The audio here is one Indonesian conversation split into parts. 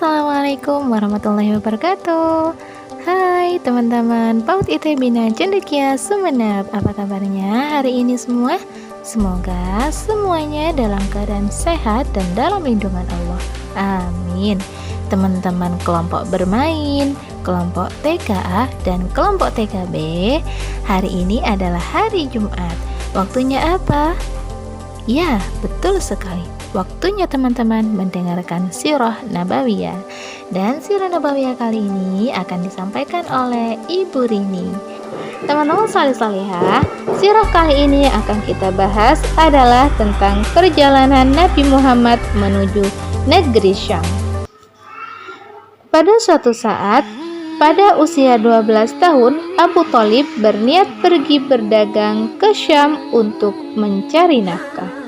Assalamualaikum warahmatullahi wabarakatuh. Hai teman-teman PAUD IT Bina Cendekia Sumeneb. Apa kabarnya hari ini semua? Semoga semuanya dalam keadaan sehat dan dalam lindungan Allah. Amin. Teman-teman kelompok bermain, kelompok TKA dan kelompok TKB, hari ini adalah hari Jumat. Waktunya apa? Ya, betul sekali. Waktunya teman-teman mendengarkan Sirah Nabawiyah. Dan Sirah Nabawiyah kali ini akan disampaikan oleh Ibu Rini. Teman-teman salih-salihah, sirah kali ini akan kita bahas adalah tentang perjalanan Nabi Muhammad menuju negeri Syam. Pada suatu saat, pada usia 12 tahun, Abu Thalib berniat pergi berdagang ke Syam untuk mencari nafkah.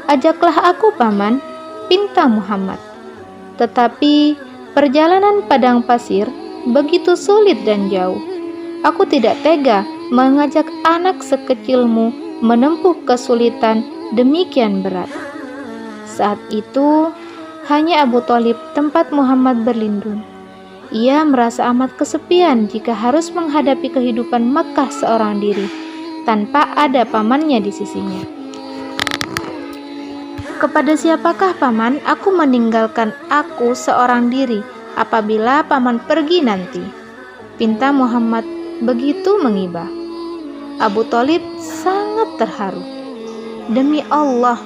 "Ajaklah aku, Paman," pinta Muhammad. Tetapi perjalanan padang pasir begitu sulit dan jauh. Aku tidak tega mengajak anak sekecilmu menempuh kesulitan demikian berat. Saat itu hanya Abu Thalib tempat Muhammad berlindung. Ia merasa amat kesepian jika harus menghadapi kehidupan Makkah seorang diri, tanpa ada pamannya di sisinya. "Kepada siapakah Paman aku meninggalkan aku seorang diri apabila Paman pergi nanti?" pinta Muhammad begitu mengibah. Abu Thalib sangat terharu. "Demi Allah,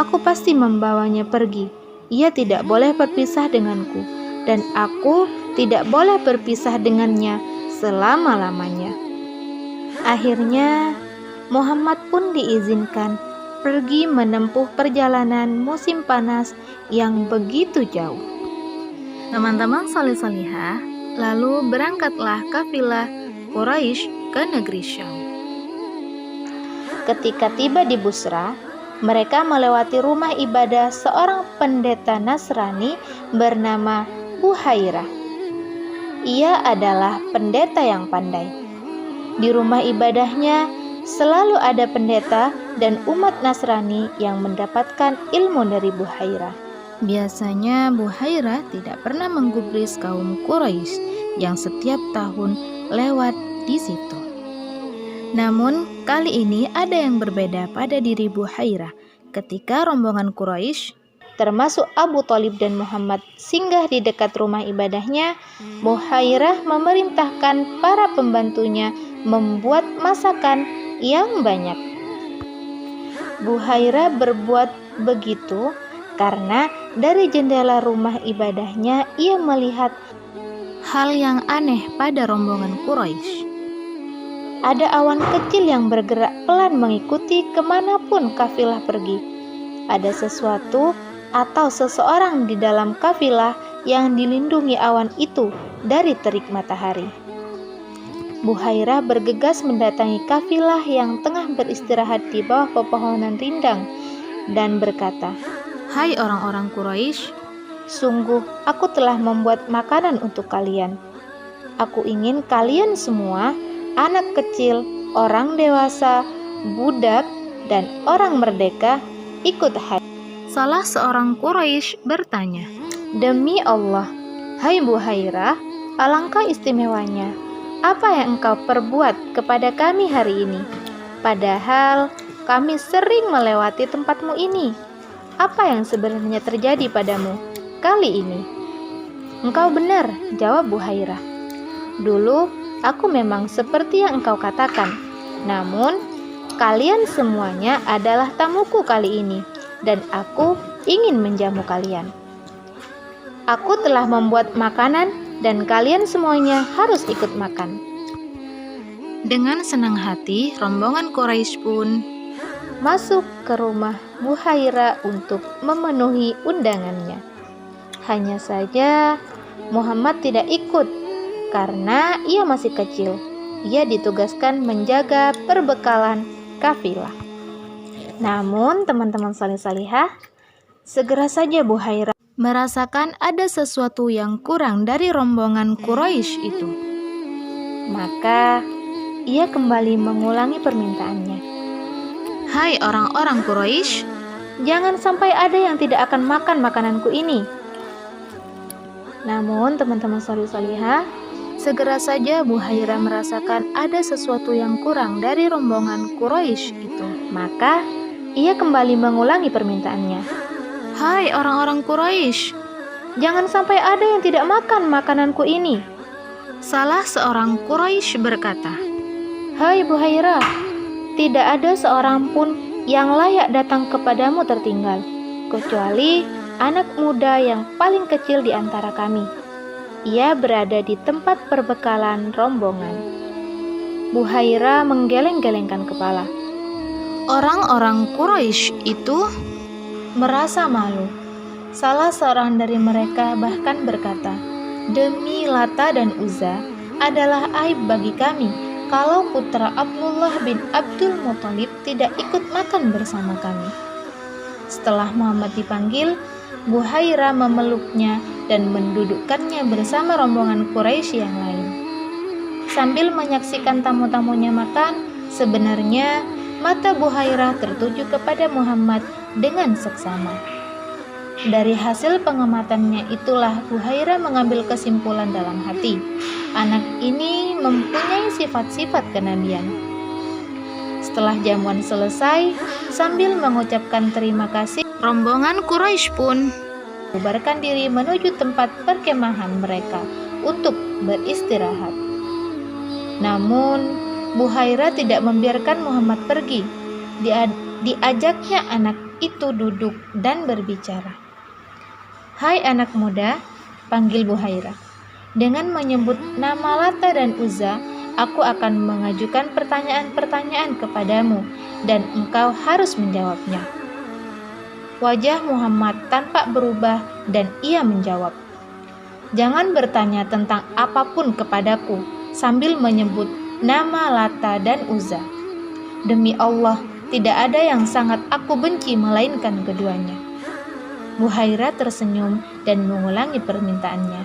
aku pasti membawanya pergi. Ia tidak boleh berpisah denganku, dan aku tidak boleh berpisah dengannya selama-lamanya." Akhirnya Muhammad pun diizinkan pergi menempuh perjalanan musim panas yang begitu jauh. Teman-teman salih-salihah, lalu berangkatlah kafilah Quraisy ke negeri Syam. Ketika tiba di Busra, mereka melewati rumah ibadah seorang pendeta Nasrani bernama Buhairah. Ia adalah pendeta yang pandai. Di rumah ibadahnya selalu ada pendeta dan umat Nasrani yang mendapatkan ilmu dari Buhairah. Biasanya Buhairah tidak pernah menggubris kaum Quraisy yang setiap tahun lewat di situ. Namun kali ini ada yang berbeda pada diri Buhairah. Ketika rombongan Quraisy termasuk Abu Thalib dan Muhammad singgah di dekat rumah ibadahnya, Buhairah memerintahkan para pembantunya membuat masakan yang banyak. Buhairah berbuat begitu karena dari jendela rumah ibadahnya ia melihat hal yang aneh pada rombongan Quraisy. Ada awan kecil yang bergerak pelan mengikuti kemanapun kafilah pergi. Ada sesuatu atau seseorang di dalam kafilah yang dilindungi awan itu dari terik matahari. Buhairah bergegas mendatangi kafilah yang tengah beristirahat di bawah pepohonan rindang dan berkata, "Hai orang-orang Quraisy, sungguh aku telah membuat makanan untuk kalian. Aku ingin kalian semua, anak kecil, orang dewasa, budak, dan orang merdeka, ikut haji." Salah seorang Quraisy bertanya, "Demi Allah, hai Buhairah, alangkah istimewanya. Apa yang engkau perbuat kepada kami hari ini? Padahal kami sering melewati tempatmu ini. Apa yang sebenarnya terjadi padamu kali ini?" "Engkau benar," jawab Buhairah. "Dulu aku memang seperti yang engkau katakan. Namun kalian semuanya adalah tamuku kali ini, dan aku ingin menjamu kalian. Aku telah membuat makanan dan kalian semuanya harus ikut makan." Dengan senang hati, rombongan Quraisy pun masuk ke rumah Buhairah untuk memenuhi undangannya. Hanya saja Muhammad tidak ikut karena ia masih kecil. Ia ditugaskan menjaga perbekalan kafilah. Namun teman-teman salih-salihah, segera saja Buhairah merasakan ada sesuatu yang kurang dari rombongan Quraisy itu. Maka ia kembali mengulangi permintaannya. "Hai orang-orang Quraisy, jangan sampai ada yang tidak akan makan makananku ini. Namun teman-teman solih-solihah, segera saja Buhairah merasakan ada sesuatu yang kurang dari rombongan Quraisy itu. Maka ia kembali mengulangi permintaannya. "Hai orang-orang Quraisy, jangan sampai ada yang tidak makan makananku ini." Salah seorang Quraisy berkata, "Hai Buhairah, tidak ada seorang pun yang layak datang kepadamu tertinggal, kecuali anak muda yang paling kecil di antara kami. Ia berada di tempat perbekalan rombongan." Buhairah menggeleng-gelengkan kepala. Orang-orang Quraisy itu merasa malu. Salah seorang dari mereka bahkan berkata, "Demi Lata dan Uzza, adalah aib bagi kami kalau putra Abdullah bin Abdul Muthalib tidak ikut makan bersama kami." Setelah Muhammad dipanggil, Buhairah memeluknya dan mendudukkannya bersama rombongan Quraisy yang lain. Sambil menyaksikan tamu-tamunya makan, sebenarnya mata Buhairah tertuju kepada Muhammad dengan seksama. Dari hasil pengamatannya itulah Buhairah mengambil kesimpulan dalam hati, anak ini mempunyai sifat-sifat kenabian. Setelah jamuan selesai, sambil mengucapkan terima kasih, rombongan Quraisy pun membubarkan diri menuju tempat perkemahan mereka untuk beristirahat. Namun Buhairah tidak membiarkan Muhammad pergi. Diajaknya anak itu duduk dan berbicara. "Hai anak muda," panggil Buhairah. "Dengan menyebut nama Lata dan Uzza, aku akan mengajukan pertanyaan-pertanyaan kepadamu dan engkau harus menjawabnya." Wajah Muhammad tampak berubah dan ia menjawab, "Jangan bertanya tentang apapun kepadaku sambil menyebut nama Lata dan Uzza. Demi Allah, tidak ada yang sangat aku benci melainkan keduanya." Buhairah tersenyum dan mengulangi permintaannya.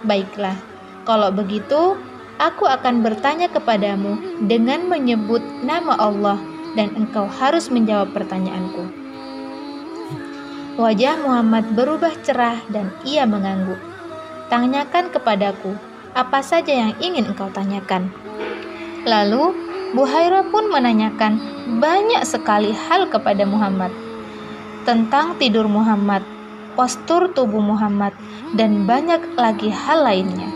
"Baiklah, kalau begitu, aku akan bertanya kepadamu dengan menyebut nama Allah dan engkau harus menjawab pertanyaanku." Wajah Muhammad berubah cerah dan ia mengangguk. "Tanyakan kepadaku, apa saja yang ingin engkau tanyakan." Lalu Buhairah pun menanyakan banyak sekali hal kepada Muhammad, tentang tidur Muhammad, postur tubuh Muhammad, dan banyak lagi hal lainnya.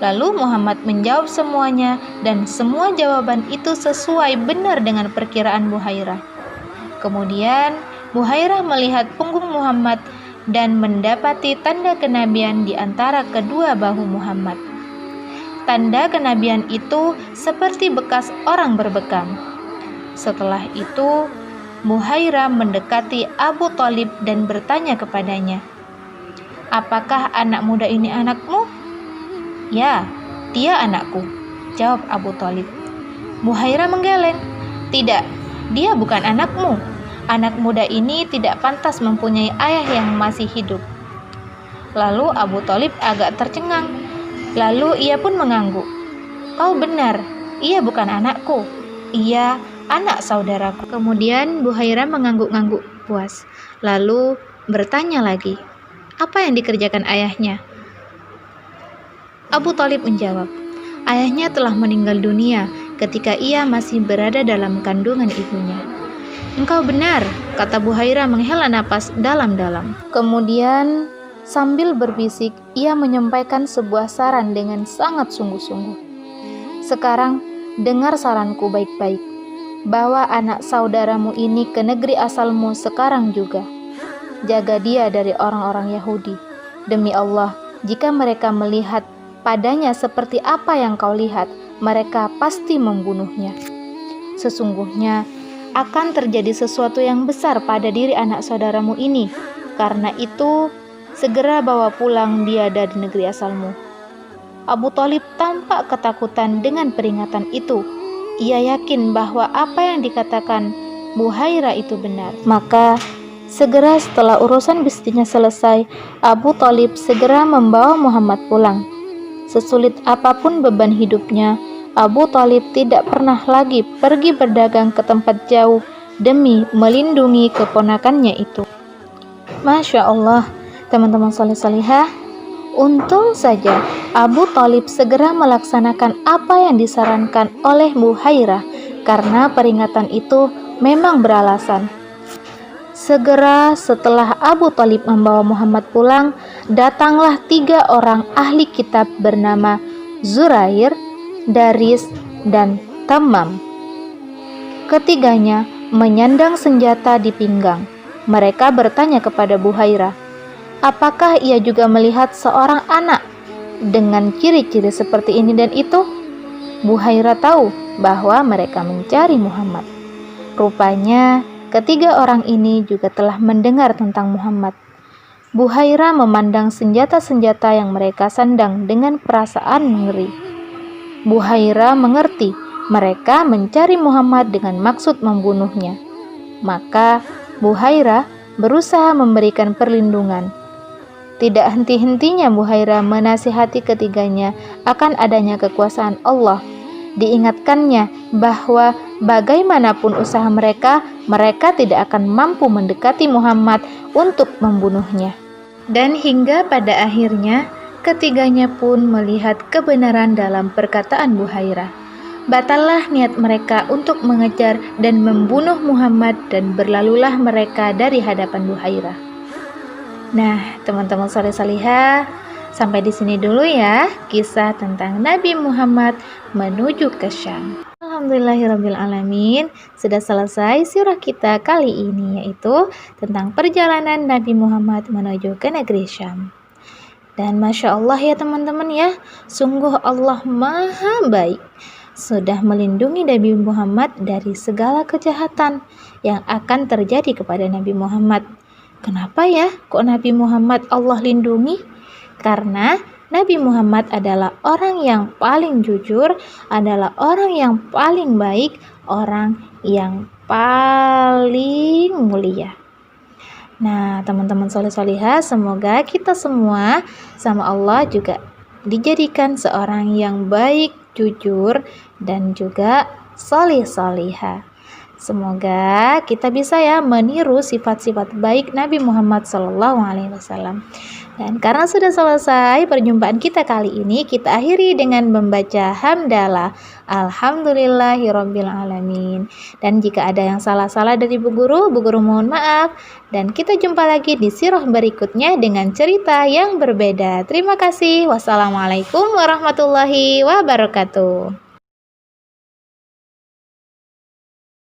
Lalu Muhammad menjawab semuanya, dan semua jawaban itu sesuai benar dengan perkiraan Buhairah. Kemudian Buhairah melihat punggung Muhammad dan mendapati tanda kenabian di antara kedua bahu Muhammad. Tanda kenabian itu seperti bekas orang berbekam. Setelah itu, Buhairah mendekati Abu Thalib dan bertanya kepadanya, "Apakah anak muda ini anakmu?" "Ya, dia anakku," jawab Abu Thalib. Buhairah menggeleng. "Tidak, dia bukan anakmu. Anak muda ini tidak pantas mempunyai ayah yang masih hidup." Lalu Abu Thalib agak tercengang. Lalu ia pun mengangguk. "Kau benar, ia bukan anakku. Ia anak saudaraku." Kemudian Buhairah mengangguk-angguk puas. Lalu bertanya lagi, "Apa yang dikerjakan ayahnya?" Abu Thalib menjawab, "Ayahnya telah meninggal dunia ketika ia masih berada dalam kandungan ibunya." "Engkau benar," kata Buhairah menghela napas dalam-dalam. Kemudian sambil berbisik, ia menyampaikan sebuah saran dengan sangat sungguh-sungguh. "Sekarang dengar saranku baik-baik. Bawa anak saudaramu ini ke negeri asalmu sekarang juga. Jaga dia dari orang-orang Yahudi. Demi Allah, jika mereka melihat padanya seperti apa yang kau lihat, mereka pasti membunuhnya. Sesungguhnya akan terjadi sesuatu yang besar pada diri anak saudaramu ini. Karena itu, segera bawa pulang dia dari negeri asalmu." Abu Thalib tampak ketakutan dengan peringatan itu. Ia yakin bahwa apa yang dikatakan Buhairah itu benar. Maka segera setelah urusan bisnisnya selesai, Abu Thalib segera membawa Muhammad pulang. Sesulit apapun beban hidupnya, Abu Thalib tidak pernah lagi pergi berdagang ke tempat jauh demi melindungi keponakannya itu. Masya Allah, teman-teman soleh-solehah, Untung saja Abu Thalib segera melaksanakan apa yang disarankan oleh Buhairah, karena peringatan itu memang beralasan. Segera setelah Abu Thalib membawa Muhammad pulang, datanglah 3 orang ahli kitab bernama Zurair, Daris, dan Tamam. Ketiganya menyandang senjata di pinggang. Mereka bertanya kepada Buhairah, apakah ia juga melihat seorang anak dengan ciri-ciri seperti ini dan itu? Buhairah tahu bahwa mereka mencari Muhammad. Rupanya ketiga orang ini juga telah mendengar tentang Muhammad. Buhairah memandang senjata-senjata yang mereka sandang dengan perasaan ngeri. Buhairah mengerti mereka mencari Muhammad dengan maksud membunuhnya. Maka Buhairah berusaha memberikan perlindungan. Tidak henti-hentinya Buhairah menasihati ketiganya akan adanya kekuasaan Allah. Diingatkannya bahwa bagaimanapun usaha mereka, mereka tidak akan mampu mendekati Muhammad untuk membunuhnya. Dan hingga pada akhirnya, ketiganya pun melihat kebenaran dalam perkataan Buhairah. Batallah niat mereka untuk mengejar dan membunuh Muhammad dan berlalulah mereka dari hadapan Buhairah. Nah, teman-teman soleh-solihah, sampai di sini dulu ya kisah tentang Nabi Muhammad menuju ke Syam. Alhamdulillahirrabbilalamin, sudah selesai surah kita kali ini, yaitu tentang perjalanan Nabi Muhammad menuju ke negeri Syam. Dan Masya Allah ya teman-teman ya, sungguh Allah maha baik, sudah melindungi Nabi Muhammad dari segala kejahatan yang akan terjadi kepada Nabi Muhammad. Kenapa ya kok Nabi Muhammad Allah lindungi? Karena Nabi Muhammad adalah orang yang paling jujur, adalah orang yang paling baik, orang yang paling mulia. Nah, teman-teman soleh-solihah, semoga kita semua sama Allah juga dijadikan seorang yang baik, jujur, dan juga soleh-solihah. Semoga kita bisa ya meniru sifat-sifat baik Nabi Muhammad SAW. Dan karena sudah selesai perjumpaan kita kali ini, kita akhiri dengan membaca hamdalah. Alhamdulillahirrabbilalamin. Dan jika ada yang salah-salah dari Bu Guru mohon maaf. Dan kita jumpa lagi di sirah berikutnya dengan cerita yang berbeda. Terima kasih. Wassalamualaikum warahmatullahi wabarakatuh.